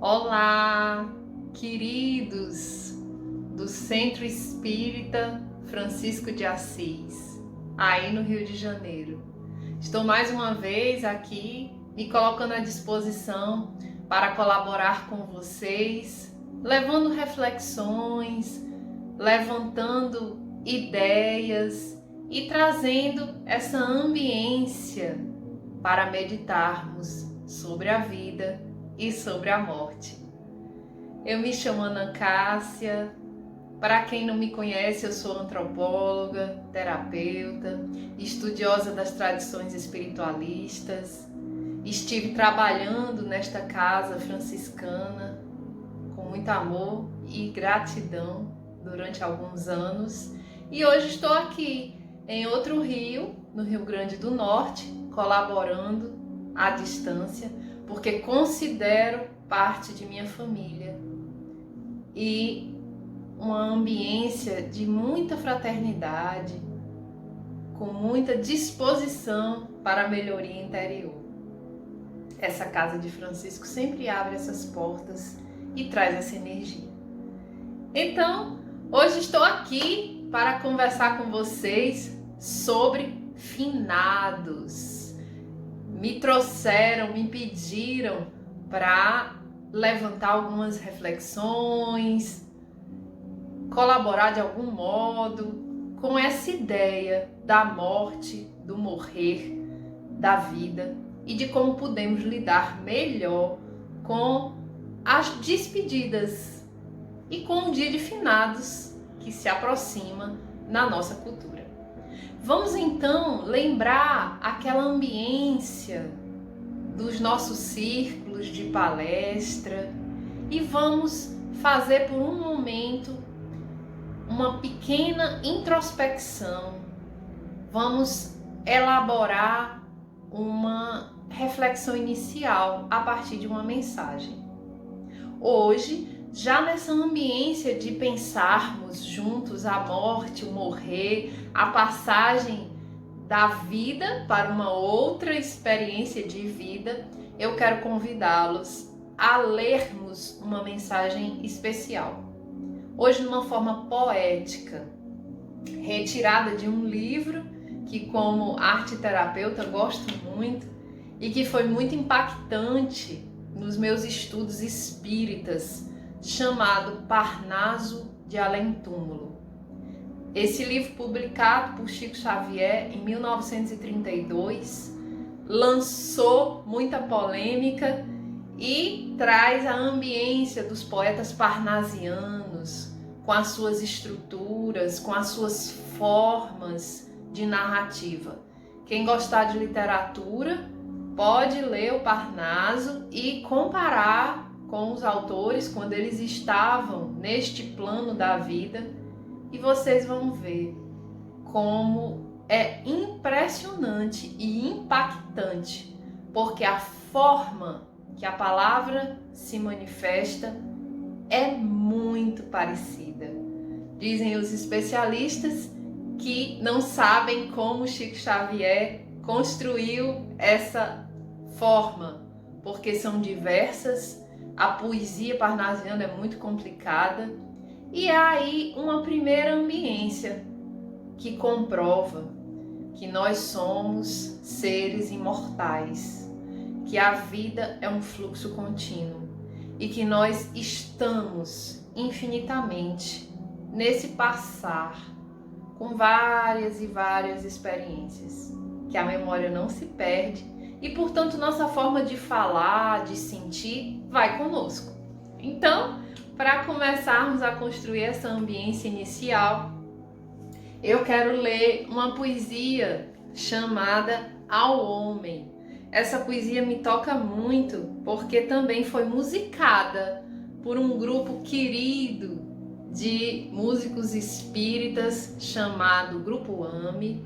Olá, queridos do Centro Espírita Francisco de Assis, aí no Rio de Janeiro. Estou mais uma vez aqui me colocando à disposição para colaborar com vocês, levando reflexões, levantando ideias e trazendo essa ambiência para meditarmos sobre a vida e sobre a morte. Eu me chamo Ana Cássia. Para quem não me conhece, eu sou antropóloga, terapeuta, estudiosa das tradições espiritualistas. Estive trabalhando nesta casa franciscana com muito amor e gratidão durante alguns anos. E hoje estou aqui em outro Rio, no Rio Grande do Norte, colaborando à distância, porque considero parte de minha família e uma ambiência de muita fraternidade, com muita disposição para a melhoria interior. Essa casa de Francisco sempre abre essas portas e traz essa energia. Então, hoje estou aqui para conversar com vocês sobre finados. Me trouxeram, me pediram para levantar algumas reflexões, colaborar de algum modo com essa ideia da morte, do morrer, da vida e de como podemos lidar melhor com as despedidas e com o dia de finados que se aproxima na nossa cultura. Vamos então lembrar aquela ambiência dos nossos círculos de palestra e vamos fazer por um momento uma pequena introspecção. Vamos elaborar uma reflexão inicial a partir de uma mensagem. Hoje, já nessa ambiência de pensarmos juntos a morte, o morrer, a passagem da vida para uma outra experiência de vida, eu quero convidá-los a lermos uma mensagem especial. Hoje, numa forma poética, retirada de um livro que, como arte-terapeuta, gosto muito e que foi muito impactante nos meus estudos espíritas, chamado Parnaso de Além-Túmulo. Esse livro, publicado por Chico Xavier em 1932, lançou muita polêmica e traz a ambiência dos poetas parnasianos, com as suas estruturas, com as suas formas de narrativa. Quem gostar de literatura pode ler o Parnaso e comparar com os autores quando eles estavam neste plano da vida, e vocês vão ver como é impressionante e impactante, porque a forma que a palavra se manifesta é muito parecida. Dizem os especialistas que não sabem como Chico Xavier construiu essa forma, porque são diversas. A poesia parnasiana é muito complicada e é aí uma primeira ambiência que comprova que nós somos seres imortais, que a vida é um fluxo contínuo e que nós estamos infinitamente nesse passar com várias e várias experiências, que a memória não se perde e, portanto, nossa forma de falar, de sentir, vai conosco. Então, para começarmos a construir essa ambiência inicial, eu quero ler uma poesia chamada Ao Homem. Essa poesia me toca muito porque também foi musicada por um grupo querido de músicos espíritas chamado Grupo AME.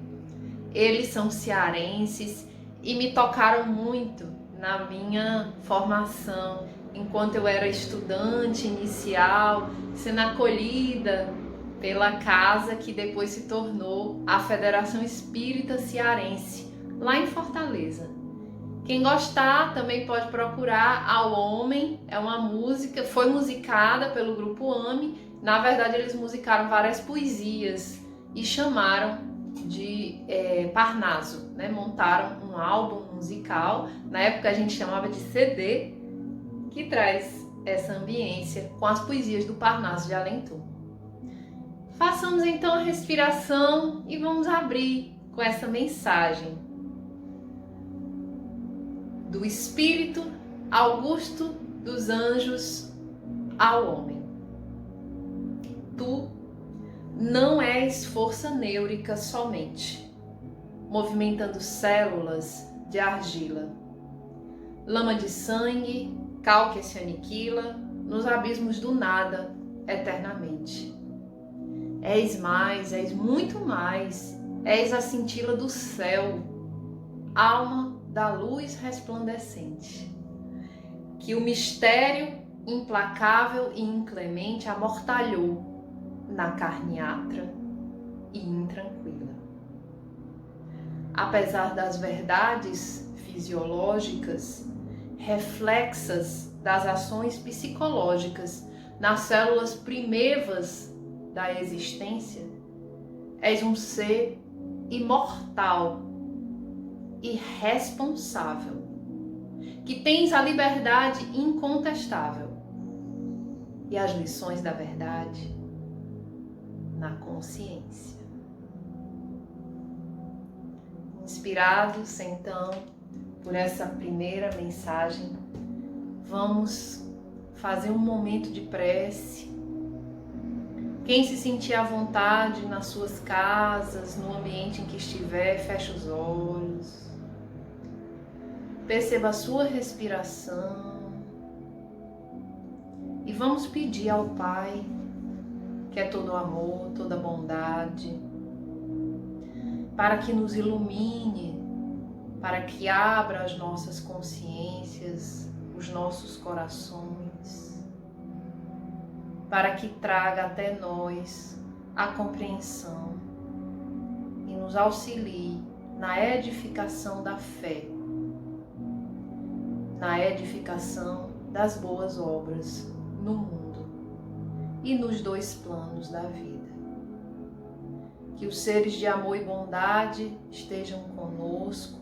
Eles são cearenses e me tocaram muito na minha formação, enquanto eu era estudante inicial, sendo acolhida pela casa que depois se tornou a Federação Espírita Cearense, lá em Fortaleza. Quem gostar também pode procurar Ao Homem, é uma música, foi musicada pelo grupo AME. Na verdade, eles musicaram várias poesias e chamaram de Parnaso, né? Montaram um álbum musical, na época a gente chamava de CD, que traz essa ambiência com as poesias do Parnaso de Além Túmulo. Façamos então a respiração e vamos abrir com essa mensagem do Espírito Augusto dos Anjos ao homem. Tu não és força nêurica somente, movimentando células de argila, lama de sangue, cal que se aniquila nos abismos do nada eternamente. És mais, és muito mais, és a cintila do céu, alma da luz resplandecente, que o mistério implacável e inclemente amortalhou na carne atra e intranquila. Apesar das verdades fisiológicas, reflexas das ações psicológicas nas células primevas da existência, és um ser imortal e responsável, que tens a liberdade incontestável e as lições da verdade na consciência. Inspirados, então, por essa primeira mensagem, vamos fazer um momento de prece. Quem se sentir à vontade nas suas casas, no ambiente em que estiver, feche os olhos. Perceba a sua respiração. E vamos pedir ao Pai, que é todo amor, toda bondade, para que nos ilumine, para que abra as nossas consciências, os nossos corações, para que traga até nós a compreensão e nos auxilie na edificação da fé, na edificação das boas obras no mundo e nos dois planos da vida. Que os seres de amor e bondade estejam conosco,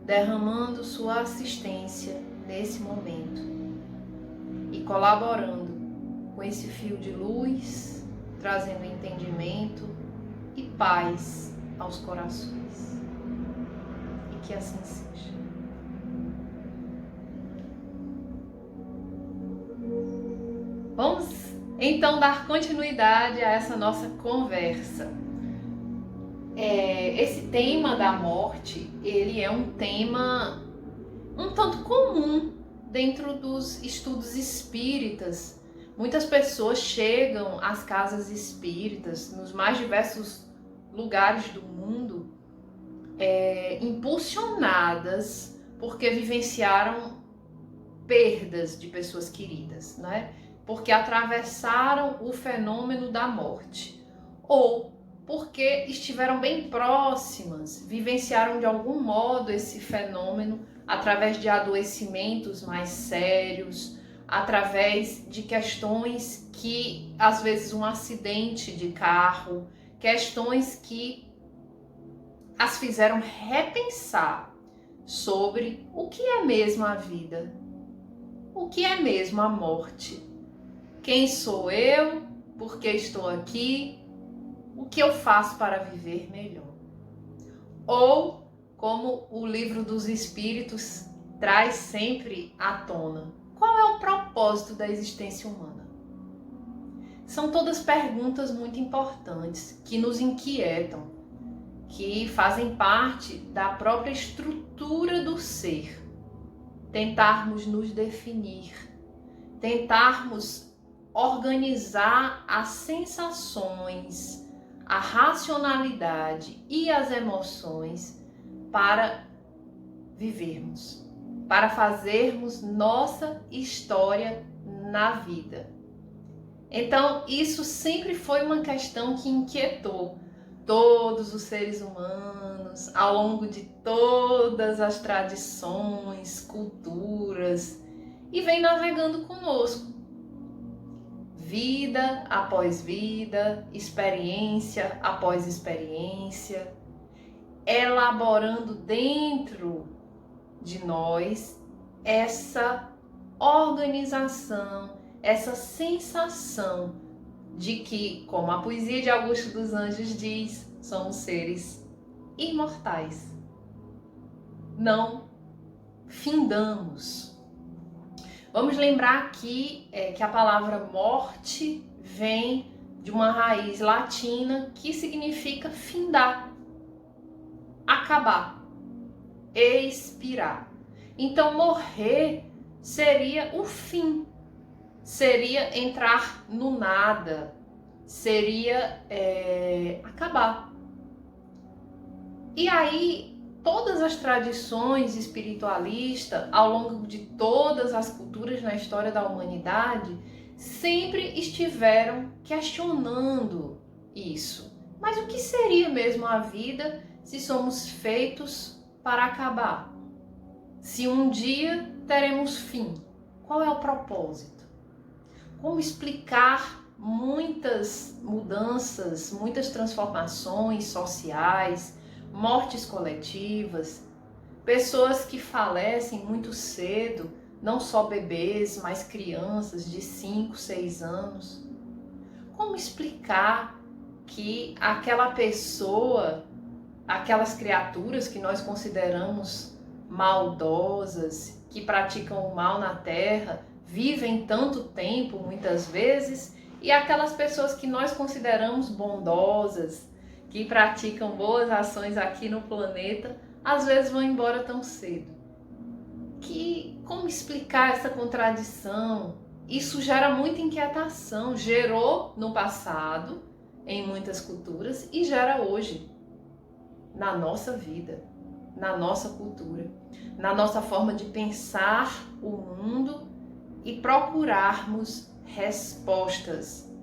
derramando sua assistência nesse momento e colaborando com esse fio de luz, trazendo entendimento e paz aos corações. E que assim seja. Vamos então dar continuidade a essa nossa conversa. Esse tema da morte, ele é um tema um tanto comum dentro dos estudos espíritas. Muitas pessoas chegam às casas espíritas, nos mais diversos lugares do mundo, impulsionadas porque vivenciaram perdas de pessoas queridas, né? Porque atravessaram o fenômeno da morte, ou porque estiveram bem próximas, vivenciaram de algum modo esse fenômeno através de adoecimentos mais sérios, através de questões que, às vezes, um acidente de carro, questões que as fizeram repensar sobre o que é mesmo a vida, o que é mesmo a morte. Quem sou eu? Por que estou aqui? O que eu faço para viver melhor? Ou, como o Livro dos Espíritos traz sempre à tona, qual é o propósito da existência humana? São todas perguntas muito importantes que nos inquietam, que fazem parte da própria estrutura do ser. Tentarmos nos definir, tentarmos organizar as sensações, a racionalidade e as emoções para vivermos, para fazermos nossa história na vida. Então, isso sempre foi uma questão que inquietou todos os seres humanos, ao longo de todas as tradições, culturas, e vem navegando conosco. Vida após vida, experiência após experiência, elaborando dentro de nós essa organização, essa sensação de que, como a poesia de Augusto dos Anjos diz, somos seres imortais. Não findamos. Vamos lembrar aqui que a palavra morte vem de uma raiz latina que significa findar, acabar, expirar. Então, morrer seria o fim, seria entrar no nada, seria acabar. E aí, todas as tradições espiritualistas, ao longo de todas as culturas na história da humanidade, sempre estiveram questionando isso. Mas o que seria mesmo a vida se somos feitos para acabar? Se um dia teremos fim, qual é o propósito? Como explicar muitas mudanças, muitas transformações sociais, mortes coletivas, pessoas que falecem muito cedo, não só bebês, mas crianças de 5, 6 anos? Como explicar que aquela pessoa, aquelas criaturas que nós consideramos maldosas, que praticam o mal na Terra, vivem tanto tempo muitas vezes, e aquelas pessoas que nós consideramos bondosas, que praticam boas ações aqui no planeta, às vezes vão embora tão cedo? Como explicar essa contradição? Isso gera muita inquietação, gerou no passado, em muitas culturas, e gera hoje, na nossa vida, na nossa cultura, na nossa forma de pensar o mundo e procurarmos respostas,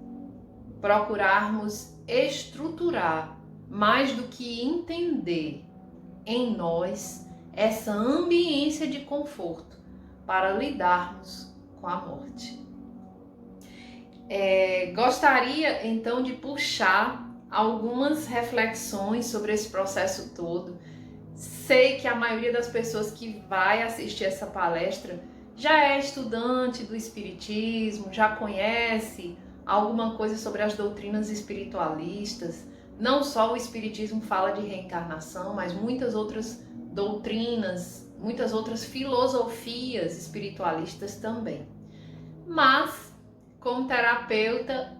procurarmos estruturar, mais do que entender em nós essa ambiência de conforto para lidarmos com a morte. Gostaria então de puxar algumas reflexões sobre esse processo todo. Sei que a maioria das pessoas que vai assistir essa palestra já é estudante do espiritismo, já conhece alguma coisa sobre as doutrinas espiritualistas. Não só o espiritismo fala de reencarnação, mas muitas outras doutrinas, muitas outras filosofias espiritualistas também. Mas, como terapeuta,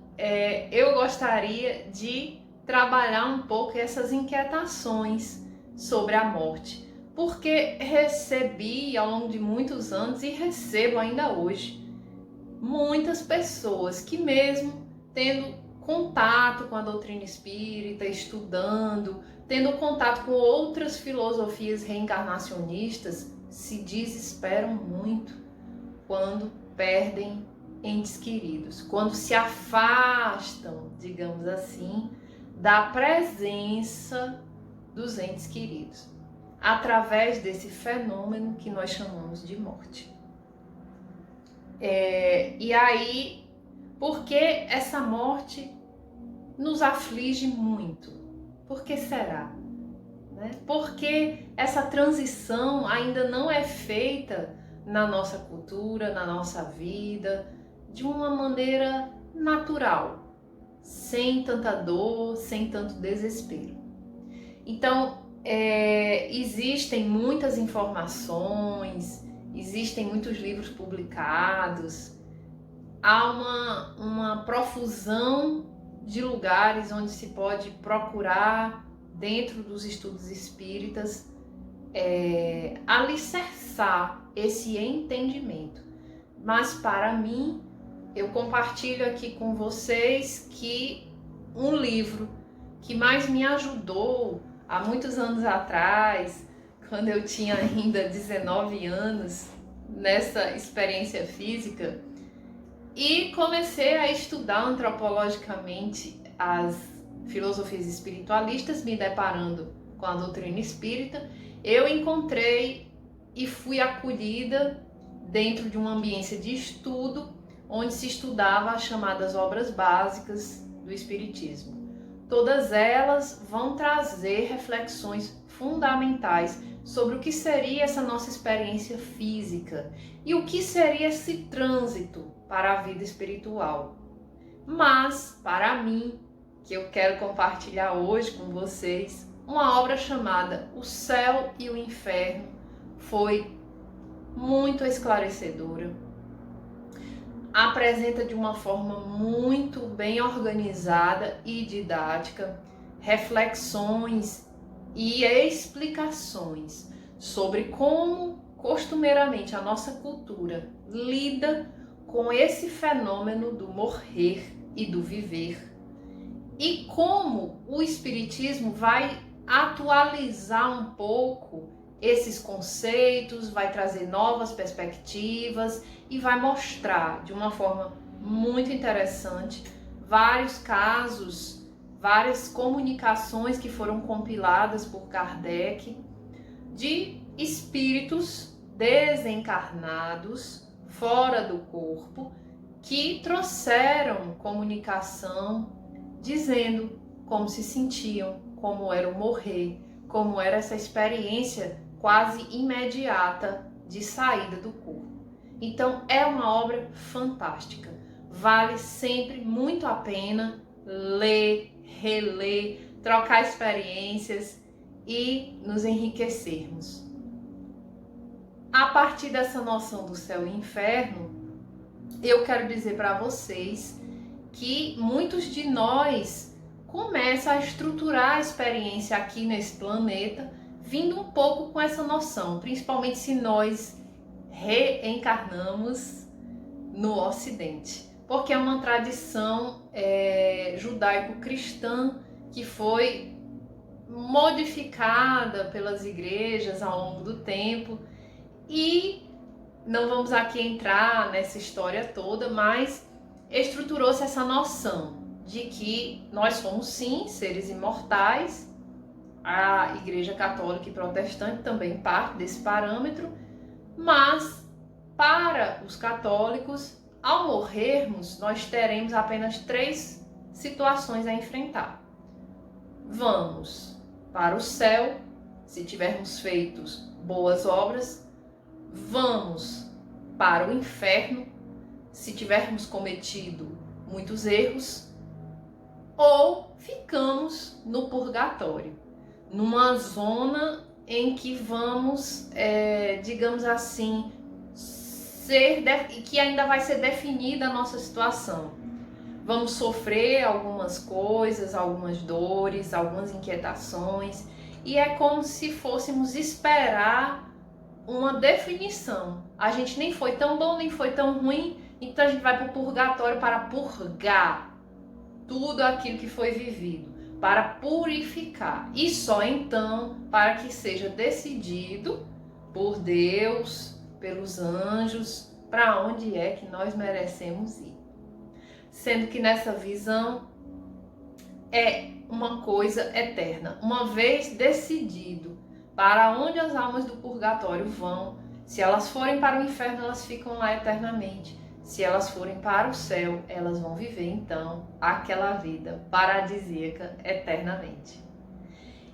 eu gostaria de trabalhar um pouco essas inquietações sobre a morte, porque recebi ao longo de muitos anos e recebo ainda hoje muitas pessoas que, mesmo tendo contato com a doutrina espírita, estudando, tendo contato com outras filosofias reencarnacionistas, se desesperam muito quando perdem entes queridos, quando se afastam, digamos assim, da presença dos entes queridos, através desse fenômeno que nós chamamos de morte. E aí, por que essa morte nos aflige muito? Por que será? Porque essa transição ainda não é feita na nossa cultura, na nossa vida, de uma maneira natural, sem tanta dor, sem tanto desespero. Então, existem muitas informações, existem muitos livros publicados, há uma profusão de lugares onde se pode procurar, dentro dos estudos espíritas, alicerçar esse entendimento. Mas para mim, eu compartilho aqui com vocês que um livro que mais me ajudou há muitos anos atrás, quando eu tinha ainda 19 anos, nessa experiência física, e comecei a estudar antropologicamente as filosofias espiritualistas, me deparando com a doutrina espírita, eu encontrei e fui acolhida dentro de uma ambiência de estudo, onde se estudava as chamadas obras básicas do Espiritismo. Todas elas vão trazer reflexões fundamentais sobre o que seria essa nossa experiência física e o que seria esse trânsito para a vida espiritual. Mas, para mim, que eu quero compartilhar hoje com vocês, uma obra chamada O Céu e o Inferno foi muito esclarecedora. Apresenta de uma forma muito bem organizada e didática reflexões e explicações sobre como costumeiramente a nossa cultura lida com esse fenômeno do morrer e do viver e como o Espiritismo vai atualizar um pouco esses conceitos, vai trazer novas perspectivas e vai mostrar de uma forma muito interessante vários casos, várias comunicações que foram compiladas por Kardec de espíritos desencarnados fora do corpo que trouxeram comunicação dizendo como se sentiam, como era o morrer, como era essa experiência quase imediata de saída do corpo. Então é uma obra fantástica, vale sempre muito a pena ler, reler, trocar experiências e nos enriquecermos. A partir dessa noção do céu e inferno, eu quero dizer para vocês que muitos de nós começam a estruturar a experiência aqui nesse planeta, vindo um pouco com essa noção, principalmente se nós reencarnamos no Ocidente, porque é uma tradição judaico-cristã que foi modificada pelas igrejas ao longo do tempo e não vamos aqui entrar nessa história toda, mas estruturou-se essa noção de que nós somos sim seres imortais. A Igreja Católica e Protestante também parte desse parâmetro, mas para os católicos, ao morrermos, nós teremos apenas 3 situações a enfrentar. Vamos para o céu, se tivermos feito boas obras, vamos para o inferno, se tivermos cometido muitos erros, ou ficamos no purgatório, numa zona em que vamos, digamos assim, que ainda vai ser definida a nossa situação. Vamos sofrer algumas coisas, algumas dores, algumas inquietações, e é como se fôssemos esperar uma definição. A gente nem foi tão bom, nem foi tão ruim, então a gente vai para o purgatório para purgar tudo aquilo que foi vivido, para purificar, e só então para que seja decidido por Deus, pelos anjos, para onde é que nós merecemos ir. Sendo que nessa visão é uma coisa eterna, uma vez decidido para onde as almas do purgatório vão. Se elas forem para o inferno, elas ficam lá eternamente. Se elas forem para o céu, elas vão viver então aquela vida paradisíaca eternamente.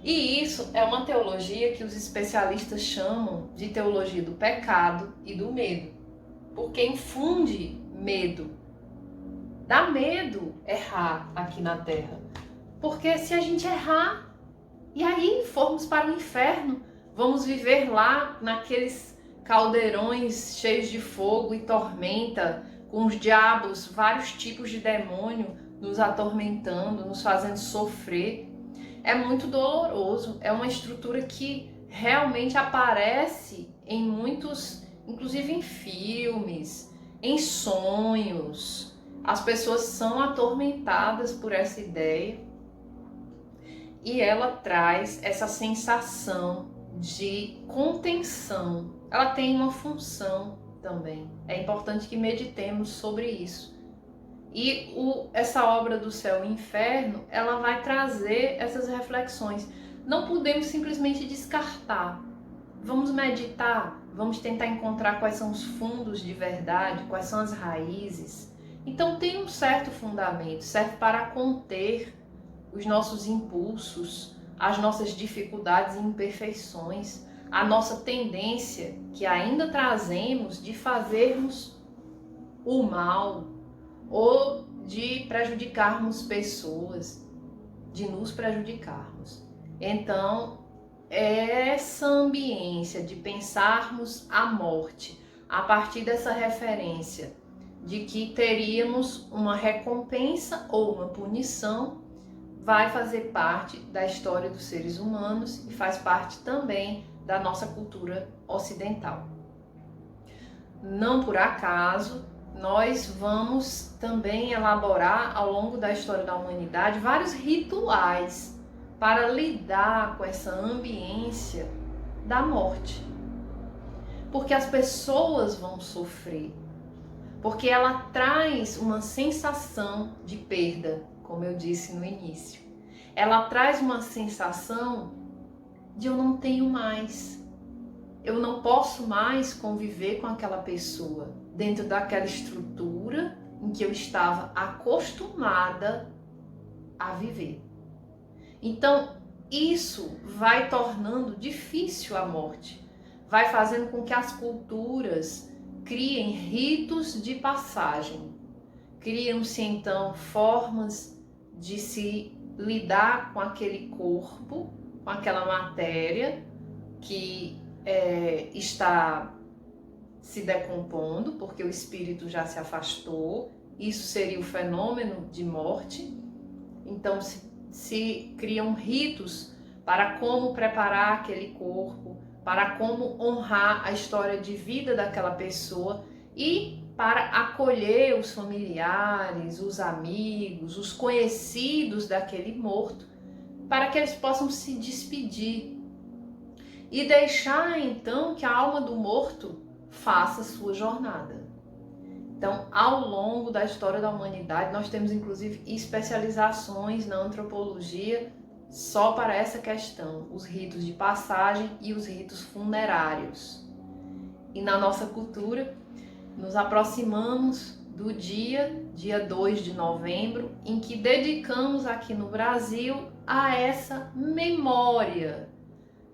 E isso é uma teologia que os especialistas chamam de teologia do pecado e do medo, porque infunde medo. Dá medo errar aqui na Terra, porque se a gente errar e aí formos para o inferno, vamos viver lá naqueles caldeirões cheios de fogo e tormenta, com os diabos, vários tipos de demônio nos atormentando, nos fazendo sofrer. É muito doloroso, é uma estrutura que realmente aparece em muitos, inclusive em filmes, em sonhos. As pessoas são atormentadas por essa ideia e ela traz essa sensação de contenção. Ela tem uma função também. É importante que meditemos sobre isso. E essa obra do céu e inferno, ela vai trazer essas reflexões. Não podemos simplesmente descartar. Vamos meditar, vamos tentar encontrar quais são os fundos de verdade, quais são as raízes. Então tem um certo fundamento, serve para conter os nossos impulsos, as nossas dificuldades e imperfeições, a nossa tendência que ainda trazemos de fazermos o mal ou de prejudicarmos pessoas, de nos prejudicarmos. Então, essa ambiência de pensarmos a morte a partir dessa referência de que teríamos uma recompensa ou uma punição vai fazer parte da história dos seres humanos e faz parte também da nossa cultura ocidental. Não por acaso, nós vamos também elaborar ao longo da história da humanidade vários rituais para lidar com essa ambiência da morte. Porque as pessoas vão sofrer, porque ela traz uma sensação de perda, como eu disse no início. Ela traz uma sensação de eu não tenho mais, eu não posso mais conviver com aquela pessoa dentro daquela estrutura em que eu estava acostumada a viver. Então, isso vai tornando difícil a morte, vai fazendo com que as culturas criem ritos de passagem, criam-se então formas de se lidar com aquele corpo, com aquela matéria que está se decompondo, porque o espírito já se afastou. Isso seria o fenômeno de morte. Então se criam ritos para como preparar aquele corpo, para como honrar a história de vida daquela pessoa e para acolher os familiares, os amigos, os conhecidos daquele morto, para que eles possam se despedir e deixar então que a alma do morto faça sua jornada. Então, ao longo da história da humanidade, nós temos inclusive especializações na antropologia só para essa questão, os ritos de passagem e os ritos funerários. E na nossa cultura, nos aproximamos do dia 2 de novembro, em que dedicamos aqui no Brasil a essa memória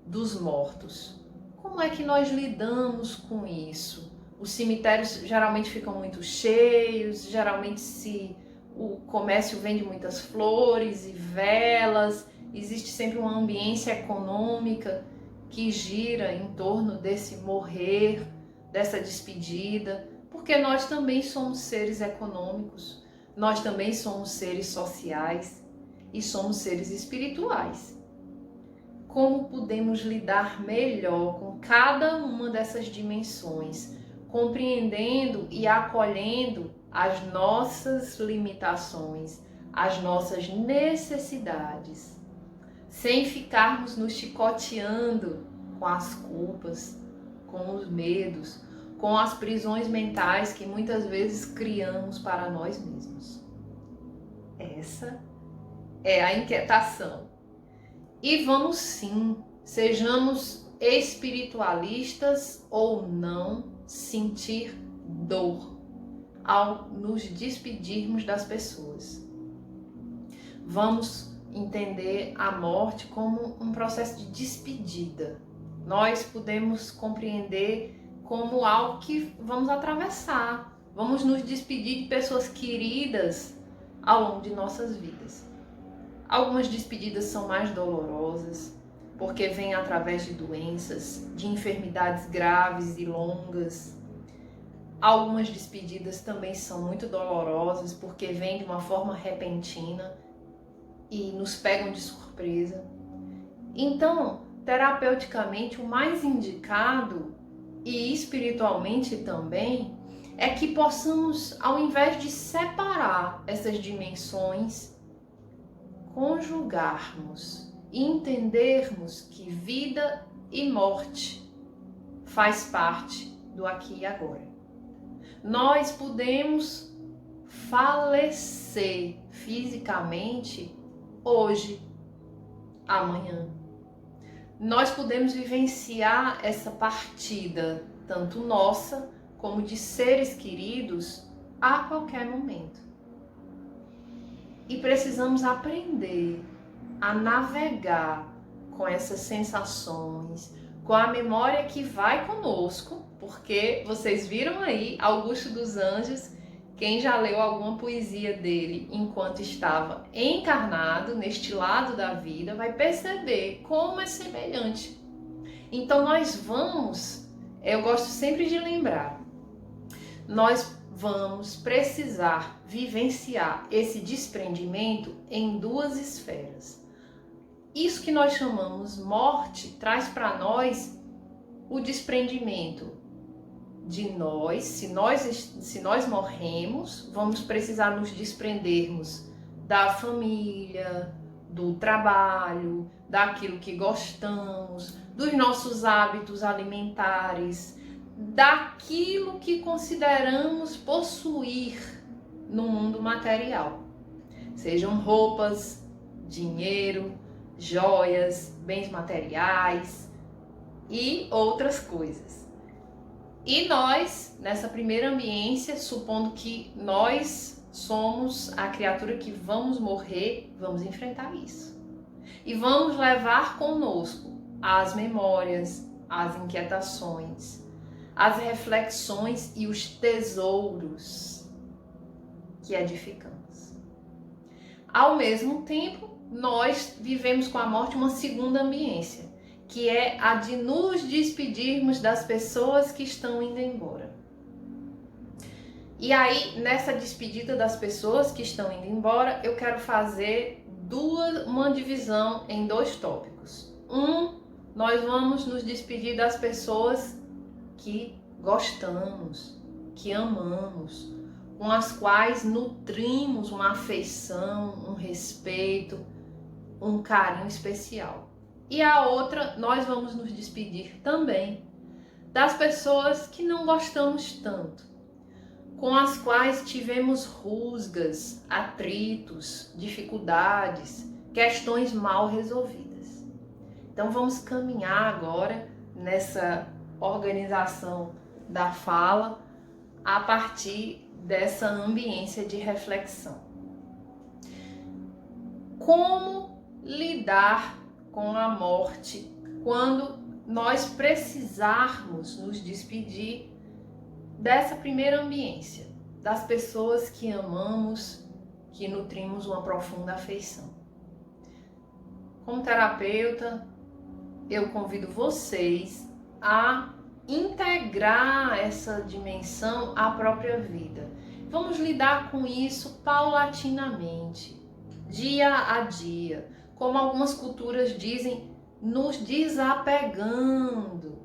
dos mortos. Como é que nós lidamos com isso? Os cemitérios geralmente ficam muito cheios, geralmente o comércio vende muitas flores e velas, existe sempre uma ambiência econômica que gira em torno desse morrer, dessa despedida, porque nós também somos seres econômicos, nós também somos seres sociais e somos seres espirituais. Como podemos lidar melhor com cada uma dessas dimensões, compreendendo e acolhendo as nossas limitações, as nossas necessidades, sem ficarmos nos chicoteando com as culpas, com os medos, com as prisões mentais que muitas vezes criamos para nós mesmos. Essa é a inquietação. E vamos sim, sejamos espiritualistas ou não, sentir dor ao nos despedirmos das pessoas. Vamos entender a morte como um processo de despedida. Nós podemos compreender como algo que vamos atravessar, vamos nos despedir de pessoas queridas ao longo de nossas vidas. Algumas despedidas são mais dolorosas, porque vêm através de doenças, de enfermidades graves e longas. Algumas despedidas também são muito dolorosas, porque vêm de uma forma repentina e nos pegam de surpresa. Então, terapeuticamente, o mais indicado, e espiritualmente também, é que possamos, ao invés de separar essas dimensões, conjugarmos e entendermos que vida e morte faz parte do aqui e agora. Nós podemos falecer fisicamente hoje, amanhã. Nós podemos vivenciar essa partida, tanto nossa como de seres queridos, a qualquer momento. E precisamos aprender a navegar com essas sensações, com a memória que vai conosco, porque vocês viram aí Augusto dos Anjos, quem já leu alguma poesia dele enquanto estava encarnado neste lado da vida, vai perceber como é semelhante. Então nós vamos, eu gosto sempre de lembrar, nós vamos precisar vivenciar esse desprendimento em duas esferas. Isso que nós chamamos morte traz para nós o desprendimento de nós. Se nós morremos, vamos precisar nos desprendermos da família, do trabalho, daquilo que gostamos, dos nossos hábitos alimentares, daquilo que consideramos possuir no mundo material. Sejam roupas, dinheiro, joias, bens materiais e outras coisas. E nós, nessa primeira ambiência, supondo que nós somos a criatura que vamos morrer, vamos enfrentar isso. E vamos levar conosco as memórias, as inquietações, as reflexões e os tesouros que edificamos. Ao mesmo tempo, nós vivemos com a morte uma segunda ambiência, que é a de nos despedirmos das pessoas que estão indo embora. E aí, nessa despedida das pessoas que estão indo embora, eu quero fazer uma divisão em dois tópicos. Nós vamos nos despedir das pessoas que gostamos, que amamos, com as quais nutrimos uma afeição, um respeito, um carinho especial. E a outra, nós vamos nos despedir também das pessoas que não gostamos tanto, com as quais tivemos rusgas, atritos, dificuldades, questões mal resolvidas. Então vamos caminhar agora nessa organização da fala a partir dessa ambiência de reflexão. Como lidar com a morte quando nós precisarmos nos despedir dessa primeira ambiência, das pessoas que amamos, que nutrimos uma profunda afeição? Como terapeuta, eu convido vocês a integrar essa dimensão à própria vida. Vamos lidar com isso paulatinamente, dia a dia. Como algumas culturas dizem, nos desapegando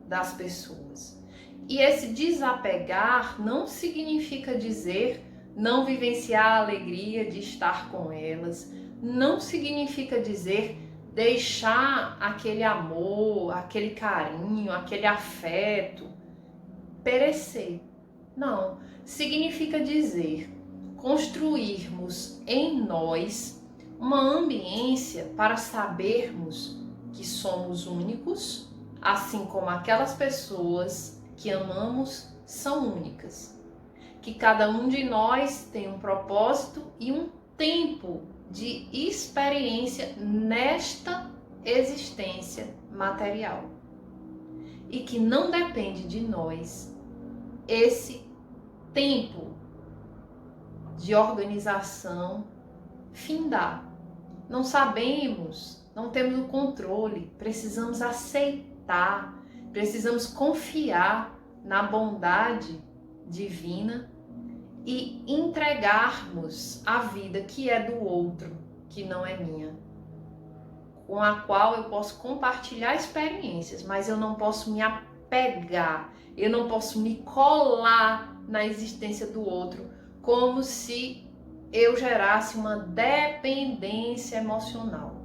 das pessoas. E esse desapegar não significa dizer não vivenciar a alegria de estar com elas, não significa dizer deixar aquele amor, aquele carinho, aquele afeto perecer. Não, significa dizer construirmos em nós uma ambiência para sabermos que somos únicos, assim como aquelas pessoas que amamos são únicas. Que cada um de nós tem um propósito e um tempo de experiência nesta existência material. E que não depende de nós esse tempo de organização findar. Não sabemos, não temos o controle, precisamos aceitar, precisamos confiar na bondade divina e entregarmos a vida que é do outro, que não é minha, com a qual eu posso compartilhar experiências, mas eu não posso me apegar, eu não posso me colar na existência do outro, como se eu gerasse uma dependência emocional.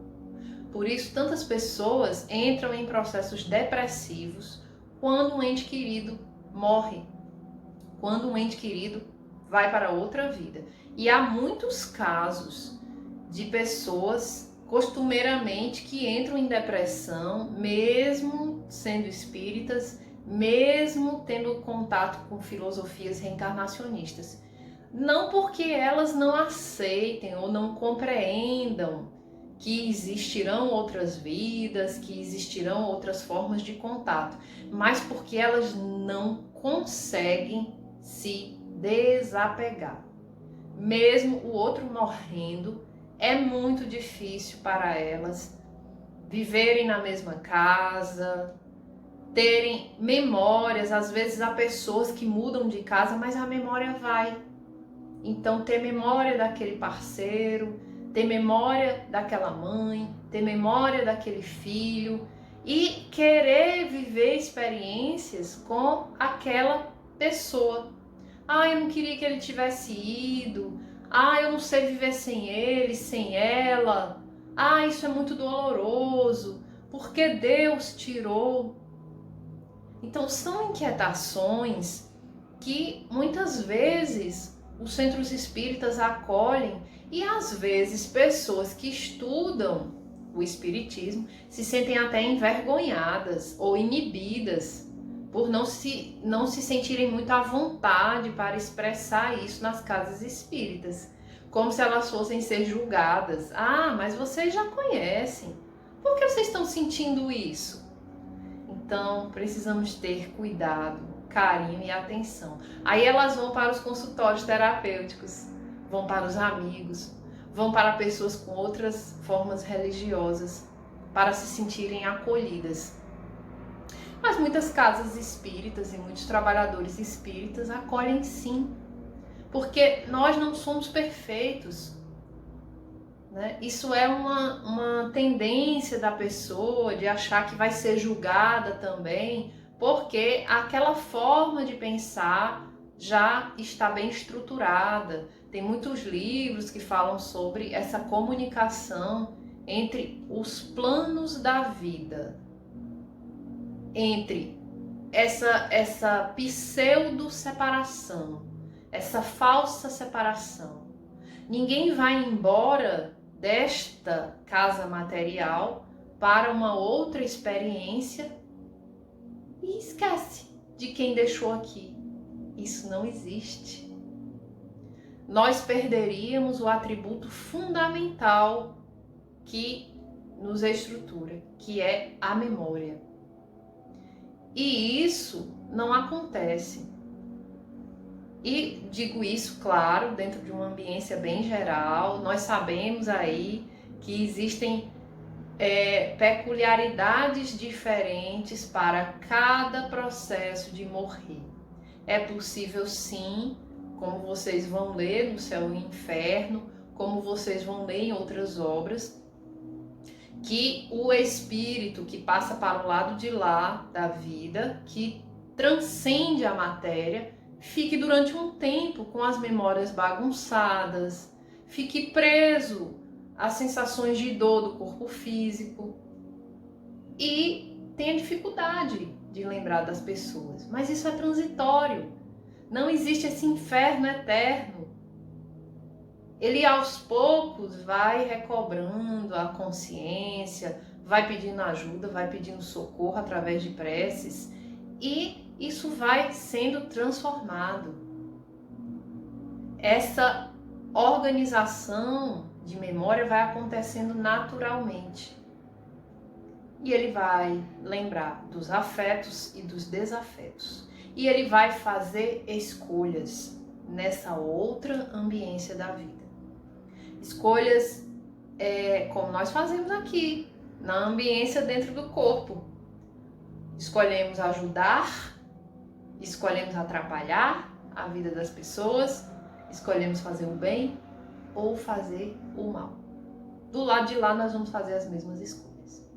Por isso, tantas pessoas entram em processos depressivos quando um ente querido morre, quando um ente querido vai para outra vida. E há muitos casos de pessoas costumeiramente que entram em depressão, mesmo sendo espíritas, mesmo tendo contato com filosofias reencarnacionistas. Não porque elas não aceitem ou não compreendam que existirão outras vidas, que existirão outras formas de contato, mas porque elas não conseguem se desapegar. Mesmo o outro morrendo, é muito difícil para elas viverem na mesma casa, terem memórias. Às vezes há pessoas que mudam de casa, mas a memória vai. Então, ter memória daquele parceiro, ter memória daquela mãe, ter memória daquele filho e querer viver experiências com aquela pessoa. Ah, eu não queria que ele tivesse ido. Ah, eu não sei viver sem ele, sem ela. Ah, isso é muito doloroso. Porque Deus tirou. Então, são inquietações que muitas vezes os centros espíritas acolhem e às vezes pessoas que estudam o espiritismo se sentem até envergonhadas ou inibidas por não se sentirem muito à vontade para expressar isso nas casas espíritas, como se elas fossem ser julgadas. Ah, mas vocês já conhecem, por que vocês estão sentindo isso? Então, precisamos ter cuidado, carinho e atenção. Aí elas vão para os consultórios terapêuticos, vão para os amigos, vão para pessoas com outras formas religiosas, para se sentirem acolhidas. Mas muitas casas espíritas e muitos trabalhadores espíritas acolhem sim, porque nós não somos perfeitos, né? Isso é uma tendência da pessoa de achar que vai ser julgada também, porque aquela forma de pensar já está bem estruturada. Tem muitos livros que falam sobre essa comunicação entre os planos da vida, entre essa pseudo-separação, essa falsa separação. Ninguém vai embora desta casa material para uma outra experiência e esquece de quem deixou aqui. Isso não existe. Nós perderíamos o atributo fundamental que nos estrutura, que é a memória. E isso não acontece. E digo isso, claro, dentro de uma ambiência bem geral. Nós sabemos aí que existem peculiaridades diferentes para cada processo de morrer. É possível sim, como vocês vão ler no Céu e Inferno, como vocês vão ler em outras obras, que o espírito que passa para o lado de lá da vida, que transcende a matéria, fique durante um tempo com as memórias bagunçadas, fique preso às sensações de dor do corpo físico e tenha dificuldade de lembrar das pessoas. Mas isso é transitório. Não existe esse inferno eterno. Ele aos poucos vai recobrando a consciência, vai pedindo ajuda, vai pedindo socorro através de preces e isso vai sendo transformado. Essa organização de memória vai acontecendo naturalmente. E ele vai lembrar dos afetos e dos desafetos. E ele vai fazer escolhas nessa outra ambiência da vida. Escolhas como nós fazemos aqui, na ambiência dentro do corpo. Escolhemos ajudar, escolhemos atrapalhar a vida das pessoas, escolhemos fazer o bem ou fazer o mal. Do lado de lá nós vamos fazer as mesmas escolhas.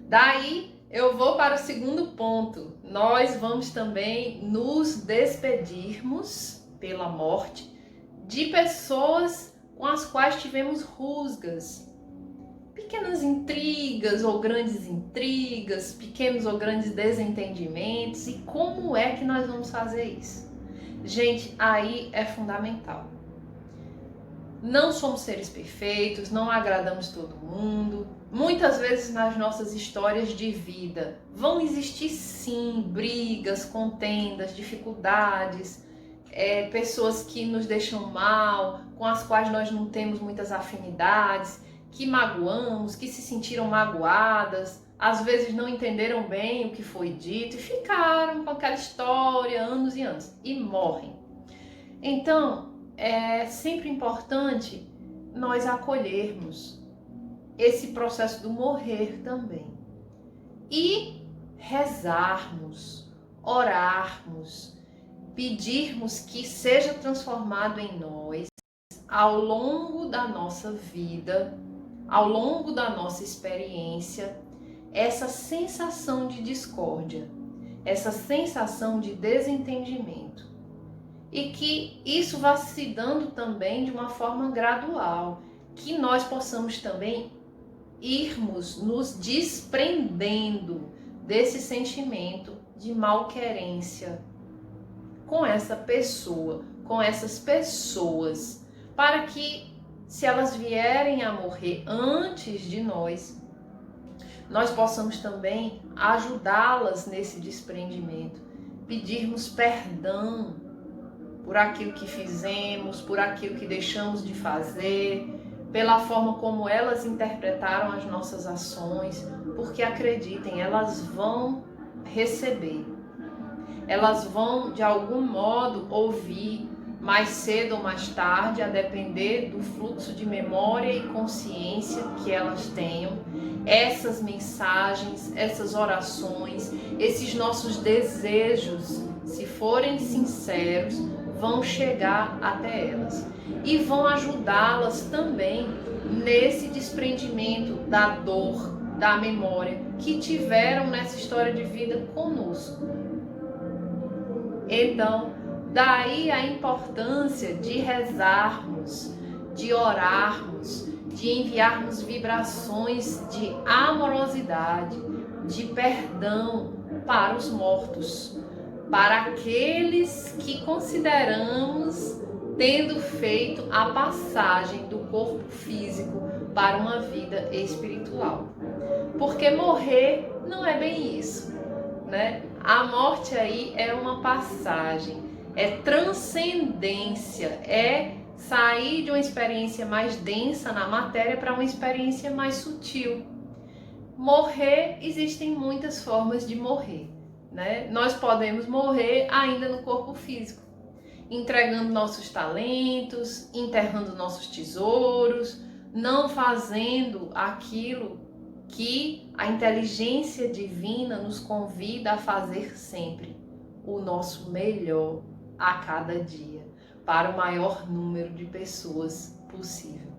Daí eu vou para o segundo ponto. Nós vamos também nos despedirmos pela morte de pessoas com as quais tivemos rusgas, pequenas intrigas ou grandes intrigas, pequenos ou grandes desentendimentos. E como é que nós vamos fazer isso? Gente, aí é fundamental. Não somos seres perfeitos, não agradamos todo mundo. Muitas vezes nas nossas histórias de vida vão existir sim brigas, contendas, dificuldades, pessoas que nos deixam mal, com as quais nós não temos muitas afinidades, que magoamos, que se sentiram magoadas, às vezes não entenderam bem o que foi dito e ficaram com aquela história anos e anos e morrem. Então, é sempre importante nós acolhermos esse processo do morrer também e rezarmos, orarmos, pedirmos que seja transformado em nós ao longo da nossa vida, ao longo da nossa experiência, essa sensação de discórdia, essa sensação de desentendimento. E que isso vá se dando também de uma forma gradual, que nós possamos também irmos nos desprendendo desse sentimento de malquerência com essa pessoa, com essas pessoas, para que, se elas vierem a morrer antes de nós possamos também ajudá-las nesse desprendimento, pedirmos perdão por aquilo que fizemos, por aquilo que deixamos de fazer, pela forma como elas interpretaram as nossas ações, porque acreditem, elas vão receber, elas vão de algum modo ouvir mais cedo ou mais tarde, a depender do fluxo de memória e consciência que elas tenham, essas mensagens, essas orações, esses nossos desejos, se forem sinceros, vão chegar até elas e vão ajudá-las também nesse desprendimento da dor, da memória que tiveram nessa história de vida conosco. Então, daí a importância de rezarmos, de orarmos, de enviarmos vibrações de amorosidade, de perdão para os mortos, para aqueles que consideramos tendo feito a passagem do corpo físico para uma vida espiritual. Porque morrer não é bem isso, né? A morte aí é uma passagem, é transcendência, é sair de uma experiência mais densa na matéria para uma experiência mais sutil. Morrer, existem muitas formas de morrer, né? Nós podemos morrer ainda no corpo físico, entregando nossos talentos, enterrando nossos tesouros, não fazendo aquilo que a inteligência divina nos convida a fazer sempre, o nosso melhor a cada dia, para o maior número de pessoas possível.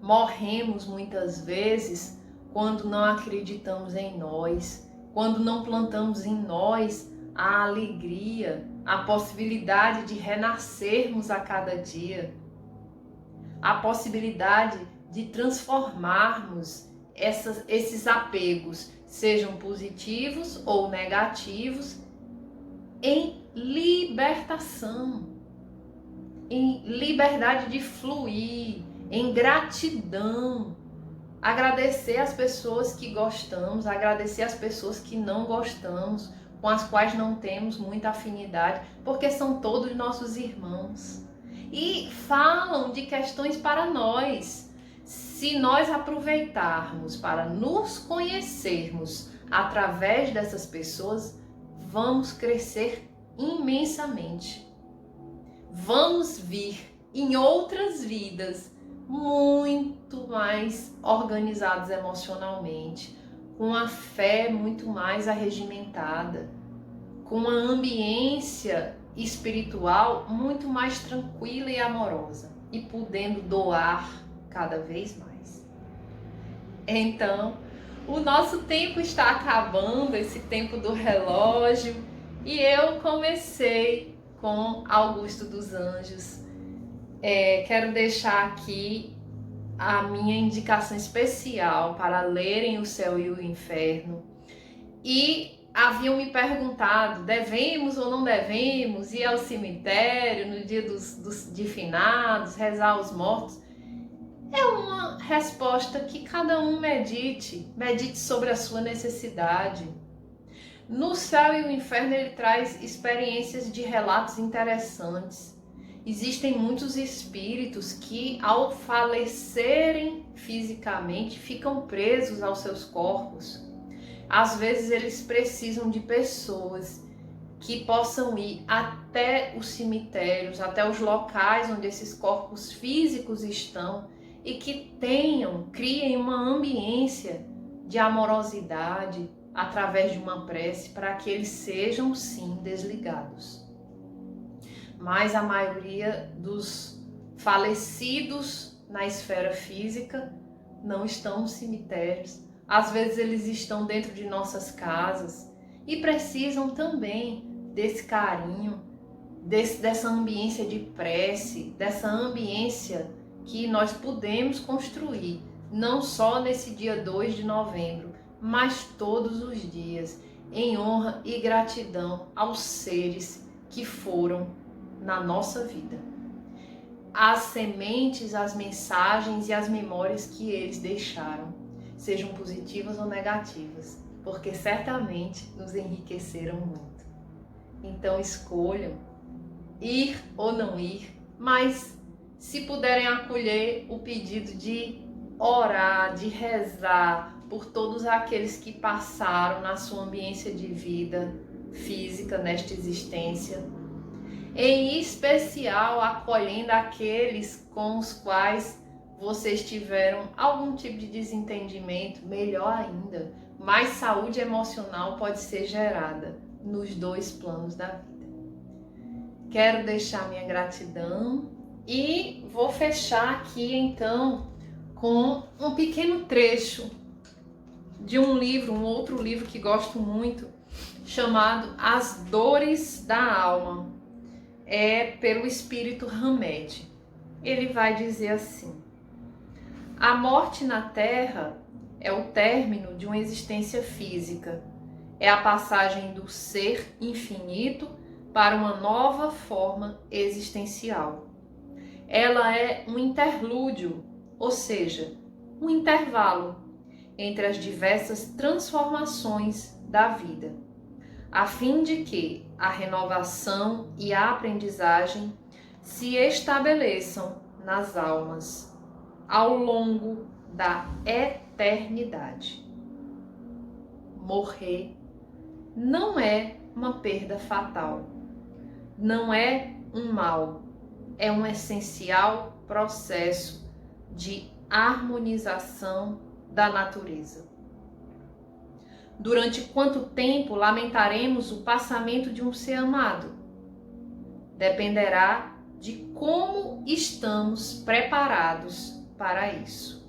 Morremos muitas vezes quando não acreditamos em nós, quando não plantamos em nós a alegria, a possibilidade de renascermos a cada dia, a possibilidade de transformarmos esses apegos, sejam positivos ou negativos, em libertação, em liberdade de fluir, em gratidão. Agradecer as pessoas que gostamos, agradecer as pessoas que não gostamos, com as quais não temos muita afinidade, porque são todos nossos irmãos. E falam de questões para nós. Se nós aproveitarmos para nos conhecermos através dessas pessoas, vamos crescer imensamente. Vamos vir em outras vidas muito mais organizados emocionalmente, com a fé muito mais arregimentada, com uma ambiência espiritual muito mais tranquila e amorosa e podendo doar cada vez mais. Então, o nosso tempo está acabando, esse tempo do relógio, e eu comecei com Augusto dos Anjos. Quero deixar aqui a minha indicação especial para lerem O Céu e o Inferno e haviam me perguntado, devemos ou não devemos ir ao cemitério no dia de finados, rezar aos mortos. É uma resposta que cada um medite sobre a sua necessidade. No Céu e o Inferno ele traz experiências de relatos interessantes. Existem muitos espíritos que, ao falecerem fisicamente, ficam presos aos seus corpos. Às vezes eles precisam de pessoas que possam ir até os cemitérios, até os locais onde esses corpos físicos estão e que criem uma ambiência de amorosidade através de uma prece para que eles sejam sim desligados. Mas a maioria dos falecidos na esfera física não estão nos cemitérios. Às vezes eles estão dentro de nossas casas e precisam também desse carinho, dessa ambiência de prece, dessa ambiência que nós podemos construir, não só nesse dia 2 de novembro, mas todos os dias, em honra e gratidão aos seres que foram na nossa vida. As sementes, as mensagens e as memórias que eles deixaram, sejam positivas ou negativas, porque certamente nos enriqueceram muito. Então escolham ir ou não ir, mas se puderem acolher o pedido de orar, de rezar por todos aqueles que passaram na sua ambiência de vida física nesta existência, em especial acolhendo aqueles com os quais vocês tiveram algum tipo de desentendimento, melhor ainda, mais saúde emocional pode ser gerada nos dois planos da vida. Quero deixar minha gratidão e vou fechar aqui então com um pequeno trecho de um livro, um outro livro que gosto muito, chamado As Dores da Alma, pelo espírito Hamed. Ele vai dizer assim: a morte na Terra é o término de uma existência física, é a passagem do ser infinito para uma nova forma existencial. Ela é um interlúdio, ou seja, um intervalo entre as diversas transformações da vida, a fim de que a renovação e a aprendizagem se estabeleçam nas almas ao longo da eternidade. Morrer não é uma perda fatal, não é um mal, é um essencial processo de harmonização da natureza. Durante quanto tempo lamentaremos o passamento de um ser amado? Dependerá de como estamos preparados para isso.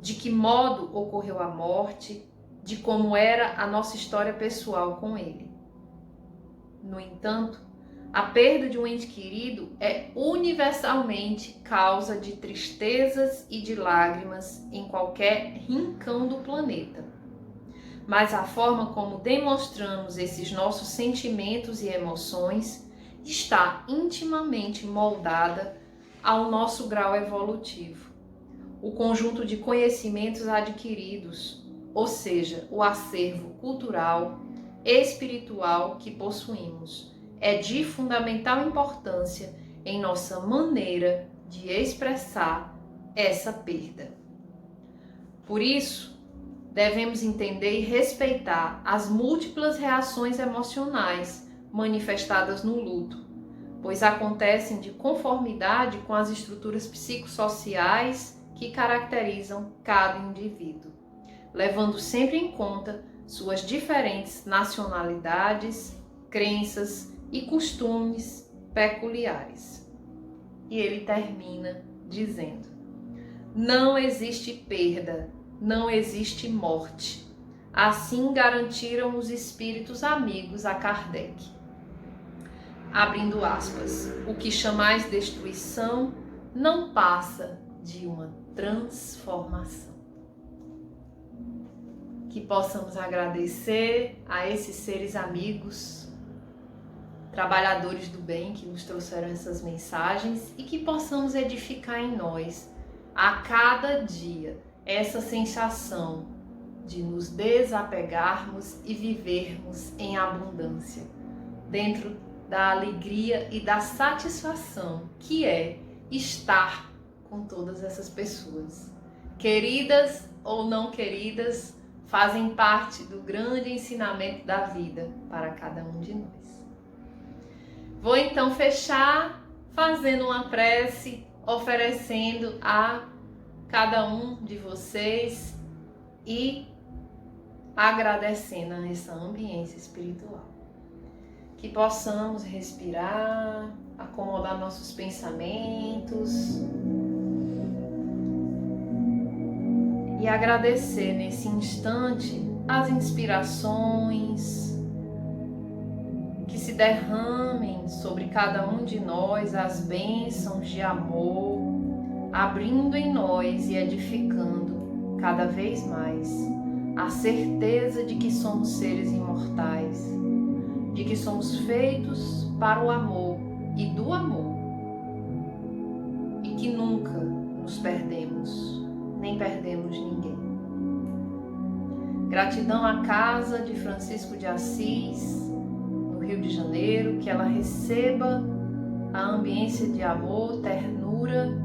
De que modo ocorreu a morte, de como era a nossa história pessoal com ele. No entanto, a perda de um ente querido é universalmente causa de tristezas e de lágrimas em qualquer rincão do planeta. Mas a forma como demonstramos esses nossos sentimentos e emoções está intimamente moldada ao nosso grau evolutivo. O conjunto de conhecimentos adquiridos, ou seja, o acervo cultural, espiritual que possuímos, é de fundamental importância em nossa maneira de expressar essa perda. Por isso, devemos entender e respeitar as múltiplas reações emocionais manifestadas no luto, pois acontecem de conformidade com as estruturas psicossociais que caracterizam cada indivíduo, levando sempre em conta suas diferentes nacionalidades, crenças e costumes peculiares. E ele termina dizendo: não existe perda, não existe morte. Assim garantiram os espíritos amigos a Kardec. Abrindo aspas, o que chamais destruição não passa de uma transformação. que possamos agradecer a esses seres amigos, trabalhadores do bem que nos trouxeram essas mensagens e que possamos edificar em nós a cada dia essa sensação de nos desapegarmos e vivermos em abundância, dentro da alegria e da satisfação que é estar com todas essas pessoas. Queridas ou não queridas, fazem parte do grande ensinamento da vida para cada um de nós. Vou então fechar fazendo uma prece, oferecendo a cada um de vocês e agradecendo a essa ambiência espiritual. Que possamos respirar, acomodar nossos pensamentos e agradecer nesse instante as inspirações que se derramem sobre cada um de nós, as bênçãos de amor, abrindo em nós e edificando cada vez mais a certeza de que somos seres imortais, de que somos feitos para o amor e do amor, e que nunca nos perdemos, nem perdemos ninguém. Gratidão à casa de Francisco de Assis, no Rio de Janeiro, que ela receba a ambiência de amor, ternura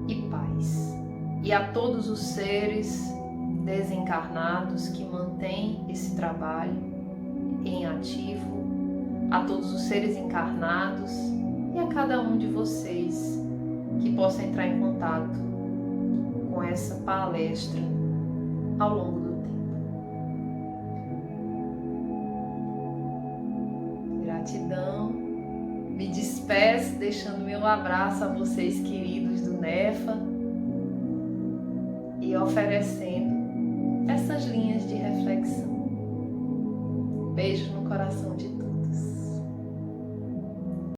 e paz. E a todos os seres desencarnados que mantêm esse trabalho em ativo, a todos os seres encarnados e a cada um de vocês que possa entrar em contato com essa palestra ao longo do tempo. Gratidão. Me despeço deixando meu abraço a vocês queridos do NEFA e oferecendo essas linhas de reflexão. Beijo no coração de